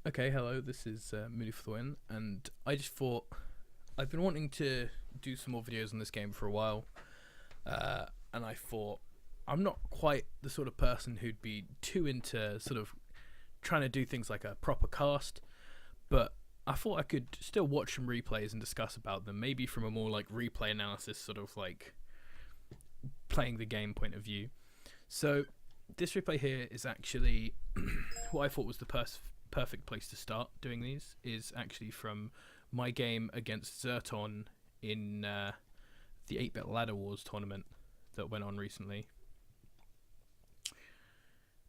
Okay, hello, this is Moody for the Win, and I just thought I've been wanting to do some more videos on this game for a while, and I thought I'm not quite the sort of person who'd be too into sort of trying to do things like a proper cast, but I thought I could still watch some replays and discuss about them, maybe from a more like replay analysis, sort of like playing the game point of view. So this replay here is actually what I thought was the perfect place to start doing these is actually from my game against ZertoN in the 8-bit Ladder Wars tournament that went on recently.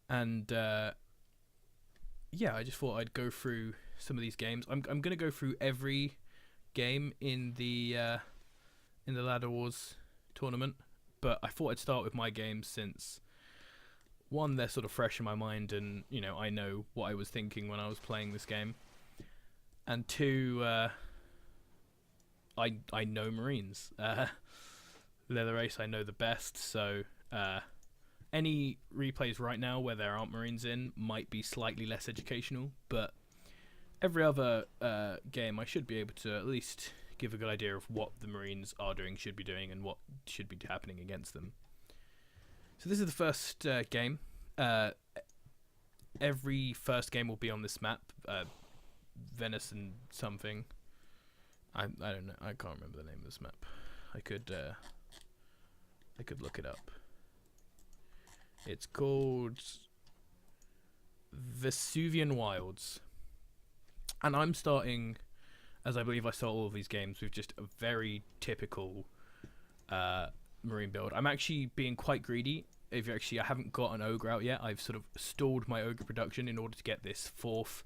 And yeah, I just thought I'd go through some of these games. I'm going to go through every game in the Ladder Wars tournament, but I thought I'd start with my games since one, they're sort of fresh in my mind, and I know what I was thinking when I was playing this game, and two, I know Marines. They're the race I know the best, so any replays right now where there aren't Marines in might be slightly less educational, but every other game I should be able to at least give a good idea of what the Marines are doing, should be doing, and what should be happening against them. So this is the first game. Every first game will be on this map, Venison something. I don't know. I can't remember the name of this map. I could look it up. It's called Vesuvian Wilds, and I'm starting, as I believe I start all of these games, with just a very typical Marine build. I'm actually being quite greedy. I haven't got an ogre out yet. I've sort of stalled my ogre production in order to get this fourth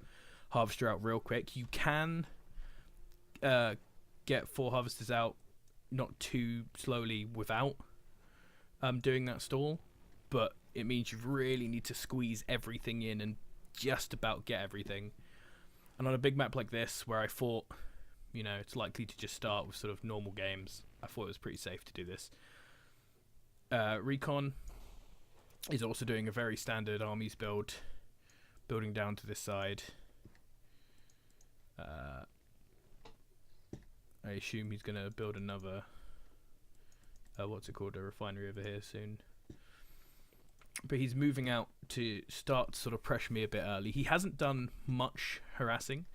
harvester out real quick. You can get 4 harvesters out not too slowly without doing that stall, but it means you really need to squeeze everything in and just about get everything. And on a big map like this, where I thought, it's likely to just start with sort of normal games, I thought it was pretty safe to do this. Recon is also doing a very standard armies build, building down to this side. I assume he's going to build another, a refinery over here soon. But he's moving out to start to sort of pressure me a bit early. He hasn't done much harassing,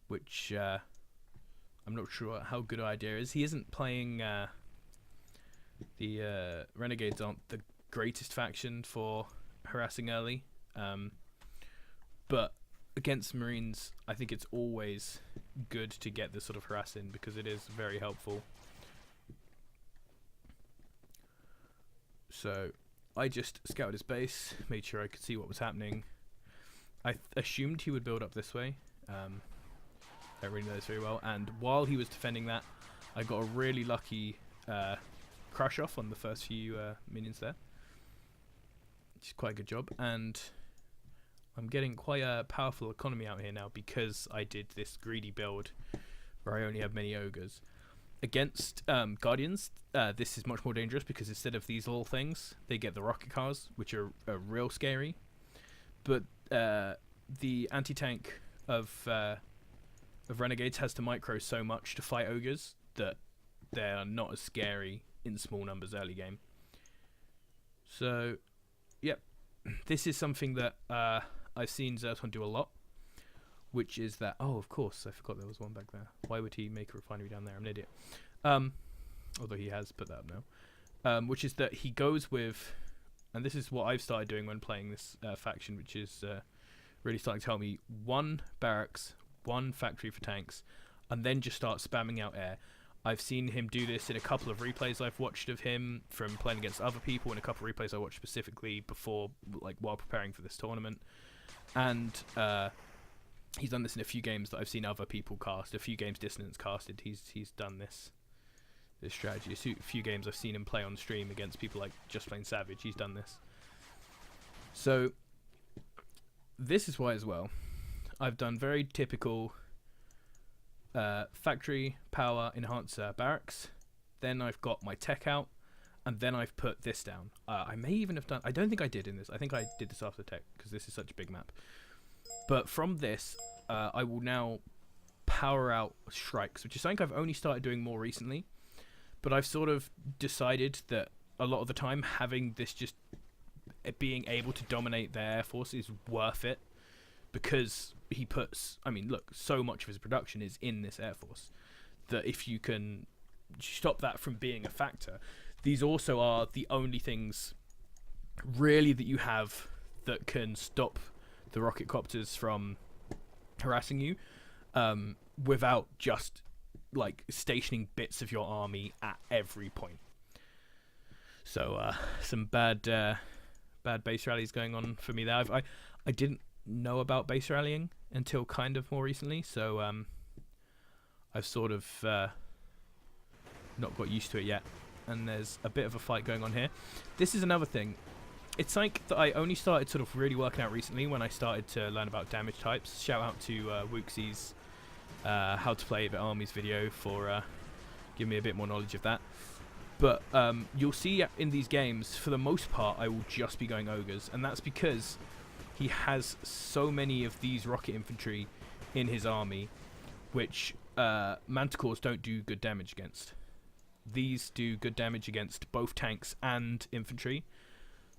which I'm not sure how good an idea is. He isn't playing, the Renegades aren't the greatest faction for harassing early, but against Marines I think it's always good to get this sort of harassing because it is very helpful. So I just scouted his base, made sure I could see what was happening. I assumed he would build up this way. Don't really know this very well, and while he was defending that, I got a really lucky crush off on the first few minions there, which is quite a good job, and I'm getting quite a powerful economy out here now because I did this greedy build where I only have many ogres. Against Guardians, this is much more dangerous because instead of these little things, they get the rocket cars, which are real scary. But the anti-tank of Renegades has to micro so much to fight ogres that they are not as scary in small numbers early game. So, yep, this is something that I've seen ZertoN do a lot, which is that, oh, of course, I forgot there was one back there. Why would he make a refinery down there? I'm an idiot. Although he has put that up now. Which is that he goes with, and this is what I've started doing when playing this faction, which is really starting to tell me 1 barracks, 1 factory for tanks, and then just start spamming out air. I've seen him do this in a couple of replays I've watched of him from playing against other people, and a couple of replays I watched specifically before, like while preparing for this tournament. And he's done this in a few games that I've seen other people cast, a few games Dissonance casted. He's done this strategy. A few games I've seen him play on stream against people like Just Plain Savage. He's done this. So this is why as well I've done very typical factory power enhancer barracks. Then I've got my tech out, and then I've put this down. I may even have done, I don't think I did in this, I think I did this after tech because this is such a big map. But from this, I will now power out Shrikes, which is something I've only started doing more recently. But I've sort of decided that a lot of the time having this just being able to dominate their Air Force is worth it, because he puts, I mean, look, so much of his production is in this Air Force that if you can stop that from being a factor, these also are the only things really that you have that can stop the rocket copters from harassing you, without just like stationing bits of your army at every point. So some bad base rallies going on for me there. I didn't know about base rallying until kind of more recently, so I've sort of not got used to it yet, and there's a bit of a fight going on here. This is another thing. It's like that I only started sort of really working out recently when I started to learn about damage types. Shout out to Wooksie's How to Play the Armies video for giving me a bit more knowledge of that. But you'll see in these games, for the most part, I will just be going ogres, and that's because he has so many of these rocket infantry in his army, which manticores don't do good damage against. These do good damage against both tanks and infantry.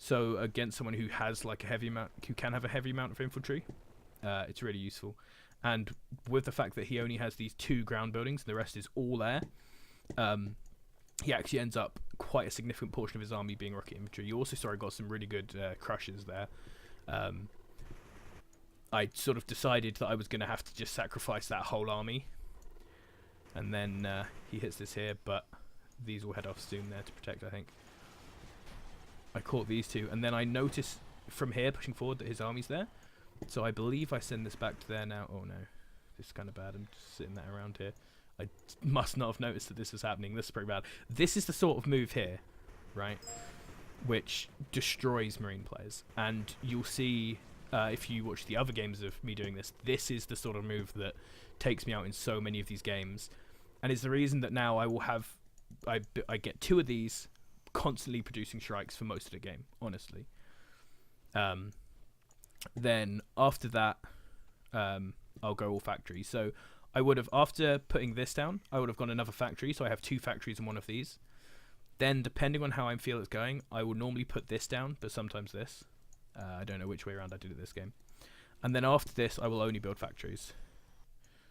So against someone who has like a heavy amount, who can have a heavy amount of infantry, it's really useful. And with the fact that he only has these 2 ground buildings, and the rest is all air, he actually ends up quite a significant portion of his army being rocket infantry. You also saw I got some really good crushers there. I sort of decided that I was going to have to just sacrifice that whole army, and then he hits this here, but these will head off soon there to protect, I think. I caught these 2, and then I noticed from here pushing forward that his army's there, so I believe I send this back to there now. Oh no, this is kind of bad. I'm just sitting that around here. I must not have noticed that this was happening. This is pretty bad. This is the sort of move here, right, which destroys Marine players, and you'll see if you watch the other games of me doing this, this is the sort of move that takes me out in so many of these games, and is the reason that now I will have I get 2 of these constantly producing Shrikes for most of the game, honestly. Then after that, I'll go all factories. So I would have, after putting this down, I would have gone another factory, so I have 2 factories in one of these. Then, depending on how I feel it's going, I will normally put this down, but sometimes this. I don't know which way around I did it this game. And then after this, I will only build factories.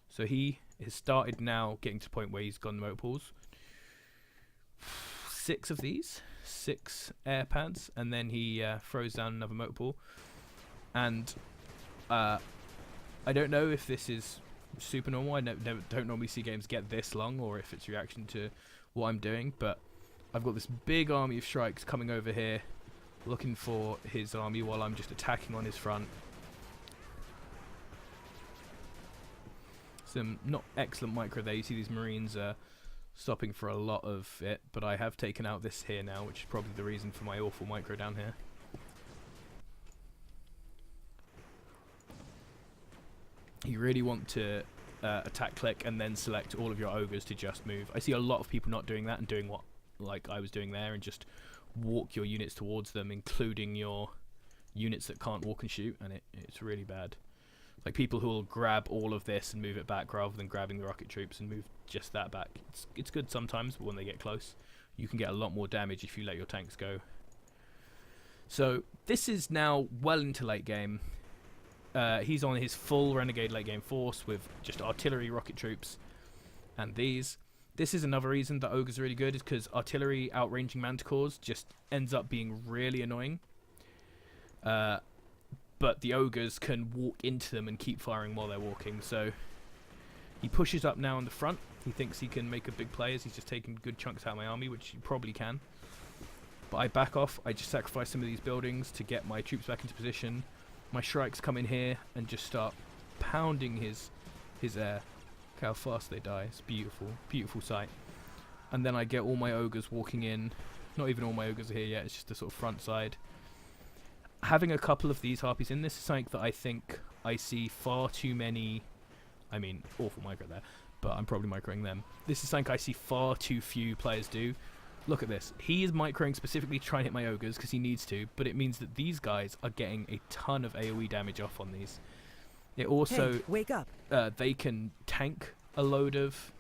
So he has started now getting to the point where he's gone motor pools. 6 of these, 6 air pads, and then he throws down another motor pool. And I don't know if this is super normal. I don't normally see games get this long, or if it's reaction to what I'm doing, but I've got this big army of Shrikes coming over here looking for his army while I'm just attacking on his front. Some not excellent micro there. You see these Marines stopping for a lot of it, but I have taken out this here now, which is probably the reason for my awful micro down here. You really want to attack click and then select all of your ogres to just move. I see a lot of people not doing that and doing what like I was doing there, and just walk your units towards them, including your units that can't walk and shoot, and it's really bad. Like people who will grab all of this and move it back rather than grabbing the rocket troops and move just that back. It's good sometimes, but when they get close, you can get a lot more damage if you let your tanks go. So this is now well into late game. He's on his full Renegade late game force with just artillery, rocket troops, and these. This is another reason that Ogres are really good, is because artillery outranging manticores just ends up being really annoying. But the Ogres can walk into them and keep firing while they're walking. So he pushes up now on the front. He thinks he can make a big play as he's just taking good chunks out of my army, which he probably can. But I back off. I just sacrifice some of these buildings to get my troops back into position. My Shrikes come in here and just start pounding his air. Look how fast they die. It's beautiful. Beautiful sight. And then I get all my Ogres walking in. Not even all my Ogres are here yet. It's just the sort of front side. Having a couple of these Harpies in this is something that I think I see far too many. I mean, awful micro there, but I'm probably microing them. This is something I see far too few players do. Look at this. He is microing specifically to try and hit my Ogres because he needs to, but it means that these guys are getting a ton of AoE damage off on these. It also Hey, wake up. they can tank a load of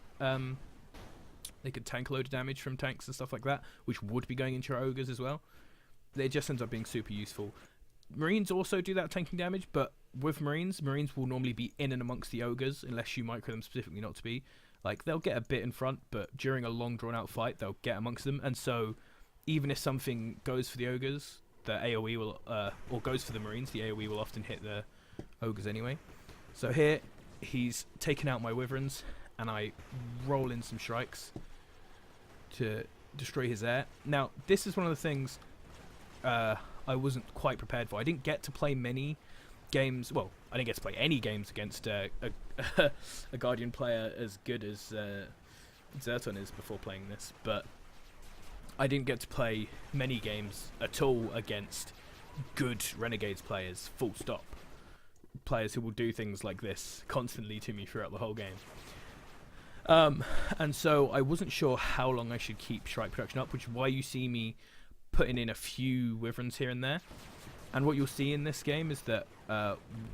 damage from tanks and stuff like that, which would be going into your ogres as well. It just ends up being super useful. Marines also do that tanking damage, but with Marines will normally be in and amongst the ogres unless you micro them specifically not to be. Like, they'll get a bit in front, but during a long drawn out fight they'll get amongst them, and so even if something goes for the ogres, the AoE will or goes for the Marines, the AoE will often hit the ogres anyway. So here he's taken out my wyverns, and I roll in some shrikes to destroy his air. Now, this is one of the things I wasn't quite prepared for. I didn't get to play many games. Well, I didn't get to play any games against a Guardian player as good as ZertoN is before playing this, but I didn't get to play many games at all against good Renegades players, full stop. Players who will do things like this constantly to me throughout the whole game. And so I wasn't sure how long I should keep Shrike production up, which is why you see me putting in a few wyverns here and there. And what you'll see in this game is that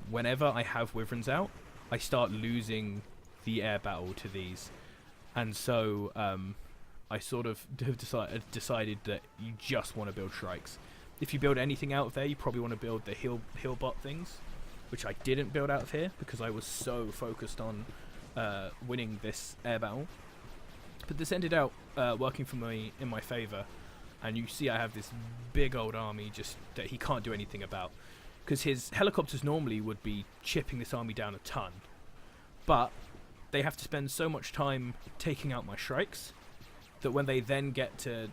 whenever I have wyverns out, I start losing the air battle to these. And so I sort of have decided that you just want to build Shrikes. If you build anything out of there, you probably want to build the hill bot things, which I didn't build out of here because I was so focused on winning this air battle. But this ended out working for me in my favour, and you see I have this big old army just that he can't do anything about, because his helicopters normally would be chipping this army down a ton, but they have to spend so much time taking out my Shrikes that when they then get to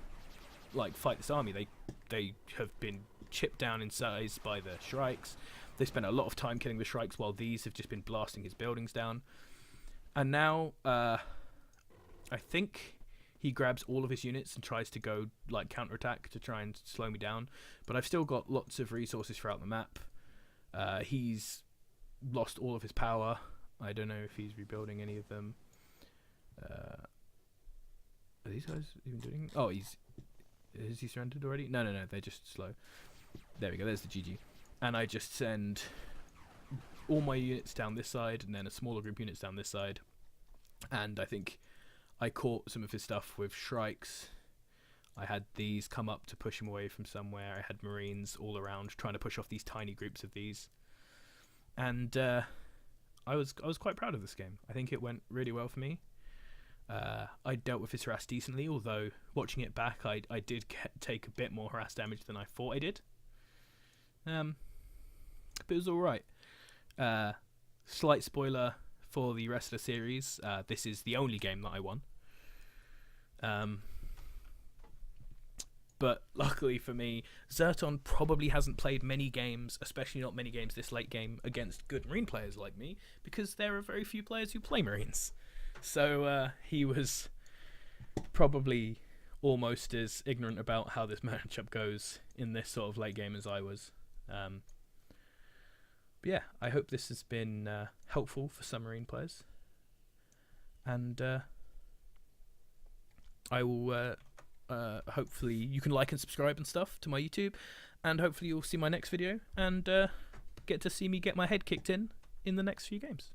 like fight this army, they have been chipped down in size by the Shrikes. They spent a lot of time killing the Shrikes while these have just been blasting his buildings down. And now I think he grabs all of his units and tries to go like counterattack to try and slow me down, but I've still got lots of resources throughout the map. He's lost all of his power. I don't know if he's rebuilding any of them. Are these guys even doing? Oh, is he surrendered already? No, they're just slow. There we go, there's the GG. And I just send all my units down this side, and then a smaller group of units down this side. And I think I caught some of his stuff with Shrikes. I had these come up to push him away from somewhere. I had Marines all around trying to push off these tiny groups of these. And I was quite proud of this game. I think it went really well for me. I dealt with his harass decently, although watching it back I did take a bit more harass damage than I thought I did. But it was alright. Slight spoiler for the rest of the series, this is the only game that I won. But luckily for me, ZertoN probably hasn't played many games, especially not many games this late game, against good Marine players like me, because there are very few players who play Marines. So he was probably almost as ignorant about how this matchup goes in this sort of late game as I was. But yeah, I hope this has been helpful for some Marine players. And I will hopefully you can like and subscribe and stuff to my YouTube, and hopefully you'll see my next video and get to see me get my head kicked in the next few games.